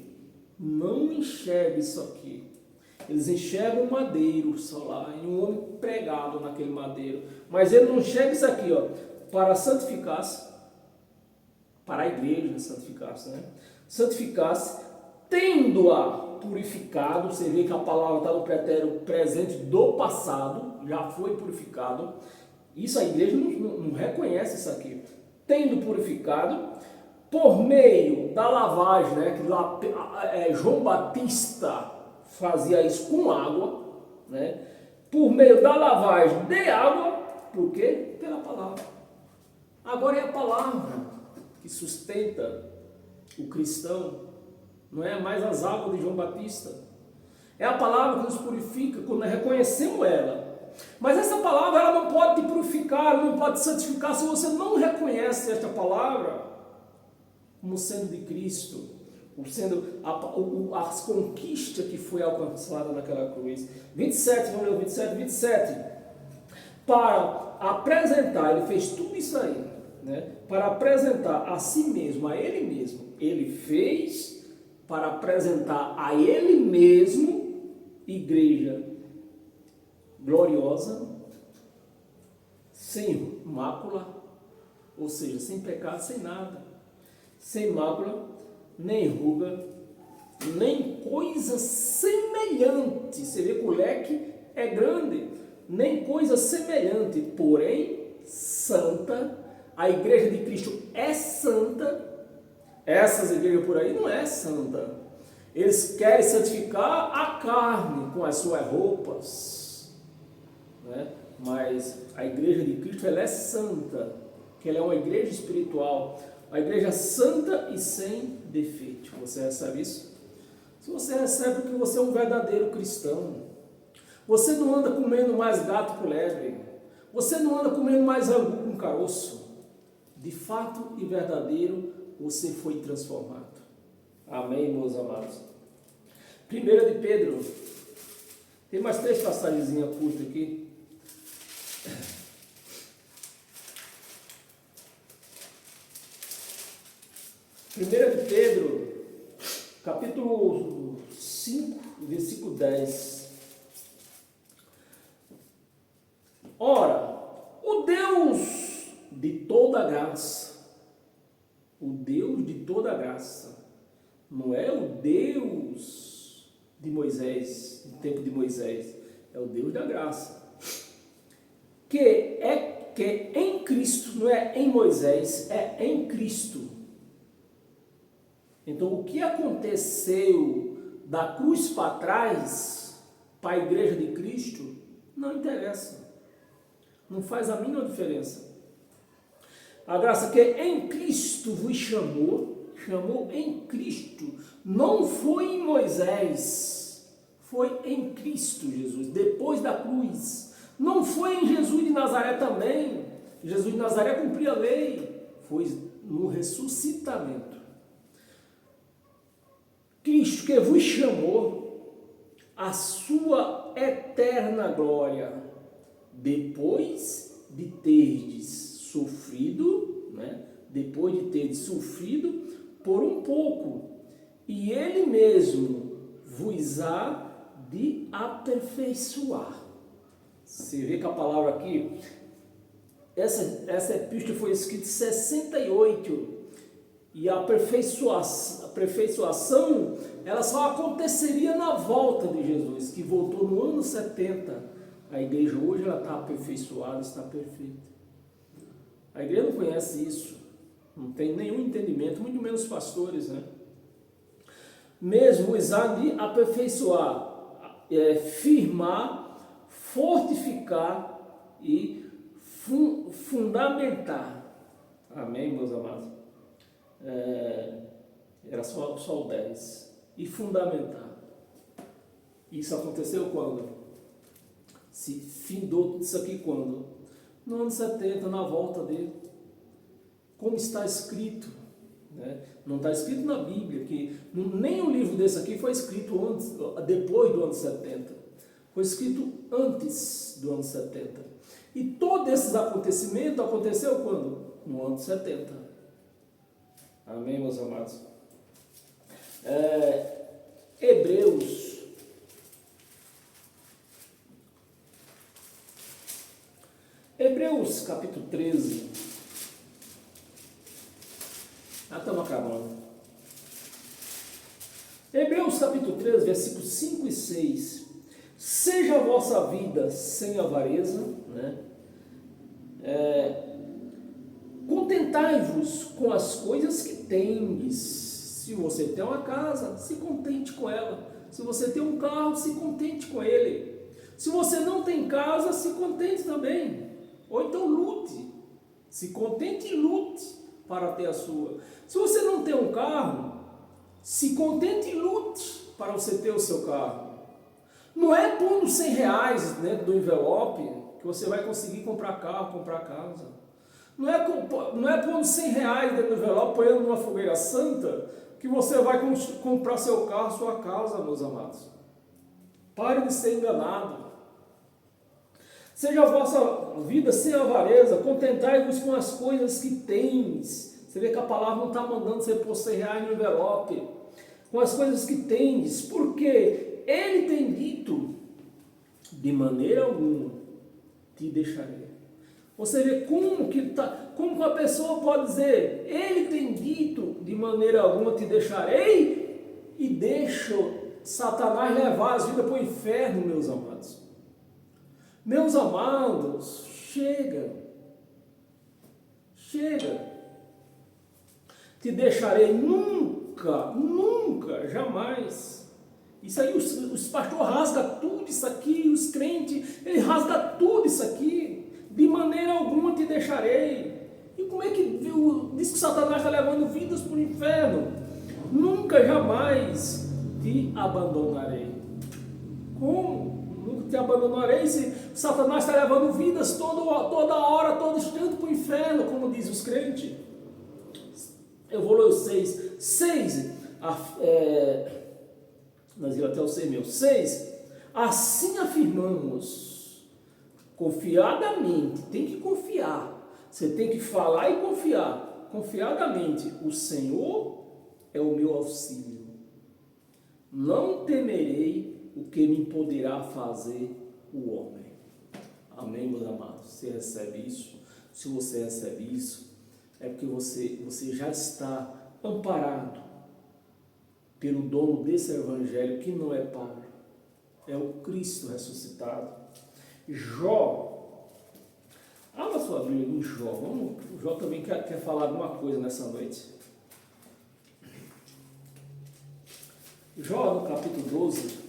S1: não enxergam isso aqui. Eles enxergam um madeiro solar e um homem pregado naquele madeiro. Mas ele não enxerga isso aqui, ó, para santificar-se, para a igreja santificar-se, né? Santificar-se, tendo-a purificado. Você vê que a palavra está no pretérito presente do passado, já foi purificado. Isso a igreja não reconhece isso aqui. Tendo purificado, por meio da lavagem, né, que lá, João Batista fazia isso com água, né, por meio da lavagem de água, por quê? Pela palavra. Agora é a palavra que sustenta o cristão, não é mais as águas de João Batista. É a palavra que nos purifica quando nós reconhecemos ela. Mas essa palavra ela não pode te purificar, ela não pode te santificar se você não reconhece esta palavra como sendo de Cristo, como sendo as conquistas que foi alcançada naquela cruz. 27, vamos ler o 27. Para apresentar, ele fez tudo isso aí, né? Para apresentar a si mesmo, a ele mesmo. Ele fez para apresentar a ele mesmo igreja gloriosa, sem mácula, ou seja, sem pecado, sem nada, sem mácula, nem ruga, nem coisa semelhante. Você vê que o leque é grande, nem coisa semelhante, porém santa. A igreja de Cristo é santa. Essas igrejas por aí não é santa. Eles querem santificar a carne com as suas roupas, né? Mas a igreja de Cristo ela é santa, que ela é uma igreja espiritual, a igreja santa e sem defeito. Você recebe isso? Se você recebe, porque você é um verdadeiro cristão. Você não anda comendo mais gato por lebre, você não anda comendo mais angu com caroço. De fato e verdadeiro você foi transformado. Amém, meus amados. 1 de Pedro, tem mais 3 passagens curtas aqui. 1 de Pedro, capítulo 5, versículo 10. Ora, o Deus de toda graça, o Deus de toda graça, não é o Deus de Moisés, no tempo de Moisés, é o Deus da graça, que em Cristo, não é em Moisés, é em Cristo. Então, o que aconteceu da cruz para trás, para a igreja de Cristo, não interessa. Não faz a mínima diferença. A graça que em Cristo vos chamou em Cristo. Não foi em Moisés, foi em Cristo Jesus, depois da cruz. Não foi em Jesus de Nazaré também. Jesus de Nazaré cumpria a lei. Foi no ressuscitamento. Cristo que vos chamou a sua eterna glória, depois de terdes sofrido, né? Depois de terdes sofrido por um pouco, e Ele mesmo vos há de aperfeiçoar. Você vê que a palavra aqui, essa epístola foi escrita em 68, E a aperfeiçoação, ela só aconteceria na volta de Jesus, que voltou no ano 70. A igreja hoje ela está aperfeiçoada, está perfeita. A igreja não conhece isso, não tem nenhum entendimento, muito menos os pastores, né? Mesmo o exame de aperfeiçoar, firmar, fortificar e fundamentar. Amém, meus amados? Era só o 10. E fundamentar. Isso aconteceu quando? Se findou tudo isso aqui quando? No ano 70, na volta dele. Como está escrito, né? Não está escrito na Bíblia, que nem um livro desse aqui foi escrito depois do ano 70. Foi escrito antes do ano 70. E todos esses acontecimentos aconteceu quando? No ano 70. Amém, meus amados? Hebreus capítulo 13. Já estamos acabando. Hebreus capítulo 13, versículos 5 e 6. Seja a vossa vida sem avareza, né? Contentai-vos com as coisas que tendes. Se você tem uma casa, se contente com ela. Se você tem um carro, se contente com ele. Se você não tem casa, se contente também. Ou então lute. Se contente e lute para ter a sua. Se você não tem um carro, se contente e lute para você ter o seu carro. Não é pondo R$100 dentro do envelope que você vai conseguir comprar carro, comprar casa. Não é pondo R$100 dentro do envelope, ponhando numa fogueira santa, que você vai comprar seu carro, sua casa, meus amados. Pare de ser enganado. Seja a vossa vida sem avareza, contentai-vos com as coisas que tens. Você vê que a palavra não está mandando você pôr R$100 no envelope. Com as coisas que tens, porque ele tem dito, de maneira alguma te deixarei. Você vê como a pessoa pode dizer, ele tem dito, de maneira alguma te deixarei, e deixa Satanás levar as vidas para o inferno, meus amados. Meus amados, chega. Te deixarei nunca, jamais. Isso aí, os pastores rasgam tudo isso aqui, os crentes, eles rasgam tudo isso aqui. De maneira alguma te deixarei. E como é que diz que Satanás está levando vidas para o inferno? Nunca, jamais te abandonarei. Como? Nunca te abandonarei se Satanás está levando vidas toda hora, todo instante para o inferno, como diz os crentes. Eu vou ler os 6. Nós vimos até o 6 meu. 6. Assim afirmamos, confiadamente, tem que confiar. Você tem que falar e confiar. Confiadamente, o Senhor é o meu auxílio. Não temerei o que me poderá fazer o homem. Amém, meus amados? Você recebe isso? Se você recebe isso, é porque você já está amparado pelo dono desse evangelho, que não é Paulo, é o Cristo ressuscitado. Jó, abra sua Bíblia em Jó. O Jó também quer falar alguma coisa nessa noite. Jó, no capítulo 12.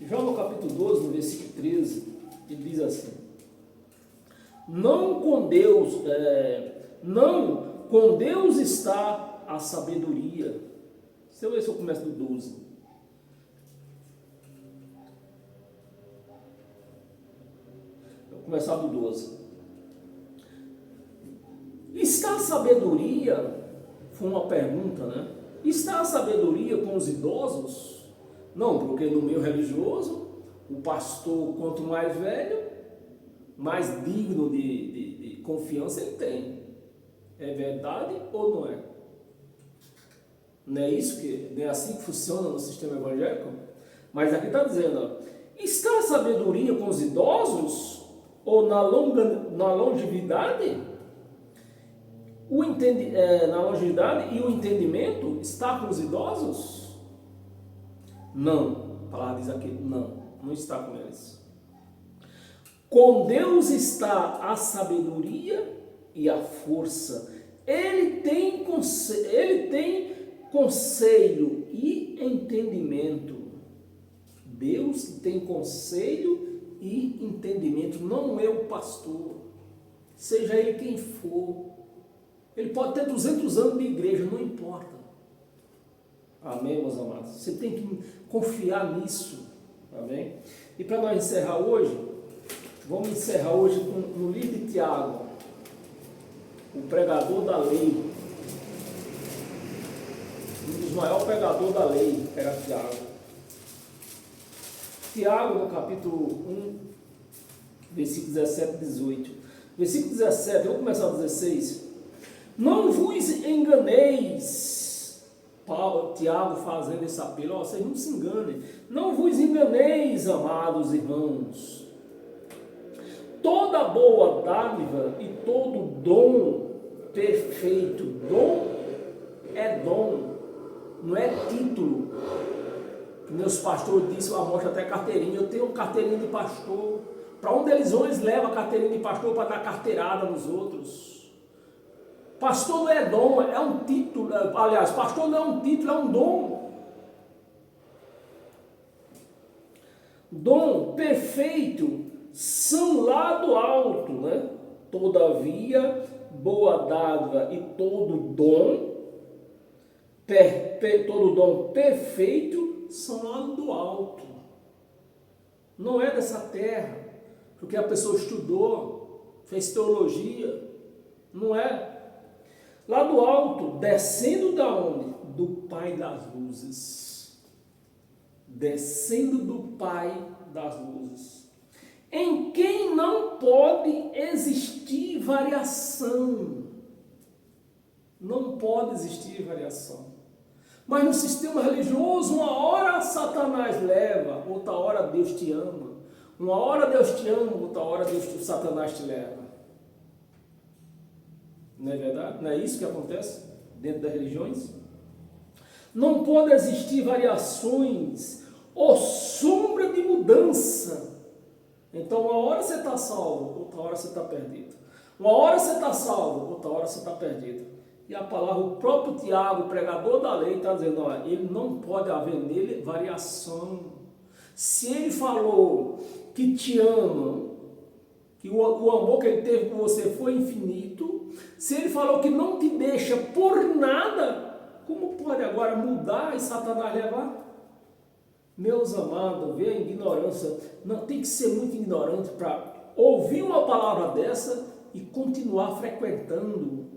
S1: Jó, no capítulo 12, no versículo 13, ele diz assim: Não com Deus está a sabedoria. Deixa eu ver se eu começo do 12. Vou começar do 12. Está a sabedoria? Foi uma pergunta, né? Está a sabedoria com os idosos? Não, porque no meio religioso, o pastor, quanto mais velho, mais digno de confiança ele tem. É verdade ou não é? Não é isso não é assim que funciona no sistema evangélico? Mas aqui está dizendo, ó, Está a sabedoria com os idosos? Ou na longevidade? Na longevidade e o entendimento está com os idosos? Não. A palavra diz aqui, não está com eles. Com Deus está a sabedoria e a força. Ele tem conselho e entendimento. Deus tem conselho e entendimento, não é o pastor. Seja ele quem for. Ele pode ter 200 anos de igreja, não importa. Amém, meus amados? Você tem que confiar nisso. Amém? E para nós encerrar hoje, vamos encerrar hoje no livro de Tiago, o pregador da lei. Um dos maiores pregadores da lei era Tiago. Tiago, no capítulo 1, versículo 17 e 18. Versículo 17, eu vou começar o 16. Não vos enganeis. Tiago fazendo esse apelo, vocês não se enganem. Não vos enganeis, amados irmãos. Toda boa dádiva e todo dom perfeito. Dom é dom, não é título. Meus pastores disseram, mostra até carteirinha. Eu tenho carteirinha de pastor. Para onde eles vão, eles levam a carteirinha de pastor para dar carteirada nos outros. Pastor não é dom, é um título. Aliás, pastor não é um título, é um dom. Dom perfeito são lá do alto, né? Todavia, boa dádiva e todo dom perfeito são lá do alto. Não é dessa terra, porque a pessoa estudou, fez teologia. Não é. Lá do alto, descendo da onde? Do Pai das luzes. Descendo do Pai das luzes. Em quem não pode existir variação. Não pode existir variação. Mas no sistema religioso, uma hora Satanás leva, outra hora Deus te ama. Uma hora Deus te ama, outra hora Satanás te leva. Não é verdade? Não é isso que acontece dentro das religiões? Não pode existir variações ou sombra de mudança. Então, uma hora você está salvo, outra hora você está perdido. Uma hora você está salvo, outra hora você está perdido. E a palavra, o próprio Tiago, o pregador da lei, está dizendo, olha, ele não pode haver nele variação. Se ele falou que te ama, que o amor que ele teve por você foi infinito, se ele falou que não te deixa por nada, como pode agora mudar e Satanás levar? Meus amados, vê a ignorância. Não tem que ser muito ignorante para ouvir uma palavra dessa e continuar frequentando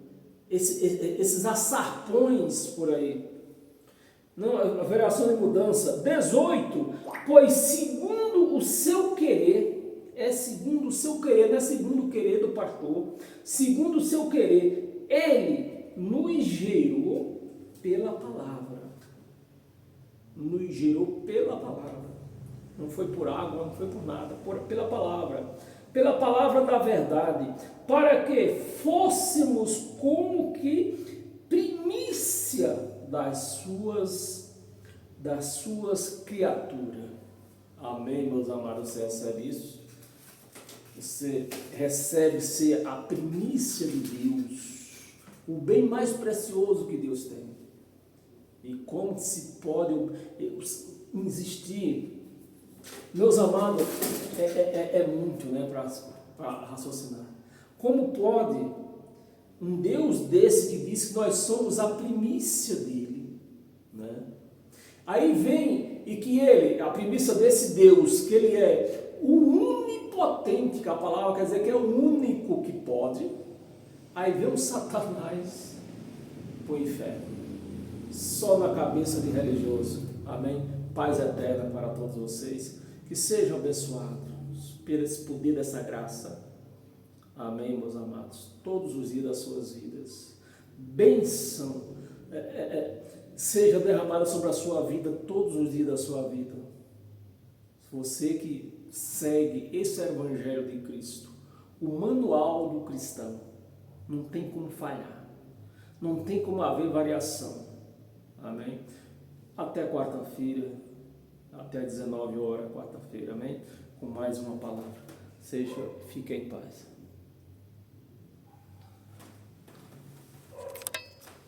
S1: esses açarpões por aí. Não, a variação de mudança. 18. Pois segundo o seu querer, segundo o seu querer, não é segundo o querer do pastor, segundo o seu querer, ele nos gerou pela palavra. Nos gerou pela palavra. Não foi por água, não foi por nada, pela palavra. Pela palavra da verdade, para que fôssemos como que primícia das suas criaturas. Amém, meus amados? Você recebe isso? Você recebe ser a primícia de Deus, o bem mais precioso que Deus tem. E como se pode existir? Meus amados, é muito, né, para raciocinar. Como pode um Deus desse que diz que nós somos a primícia dele, né? Aí vem e que ele, a primícia desse Deus, que ele é o onipotente, que a palavra quer dizer que é o único que pode. Aí vem o Satanás para o inferno, só na cabeça de religioso. Amém? Paz eterna para todos vocês. Que sejam abençoados pelo esse poder dessa graça. Amém, meus amados. Todos os dias das suas vidas. Bênção seja derramada sobre a sua vida todos os dias da sua vida. Você que segue esse Evangelho de Cristo, o manual do cristão, não tem como falhar, não tem como haver variação. Amém? Até quarta-feira, até 19 horas, quarta-feira, amém? Com mais uma palavra. Fique em paz.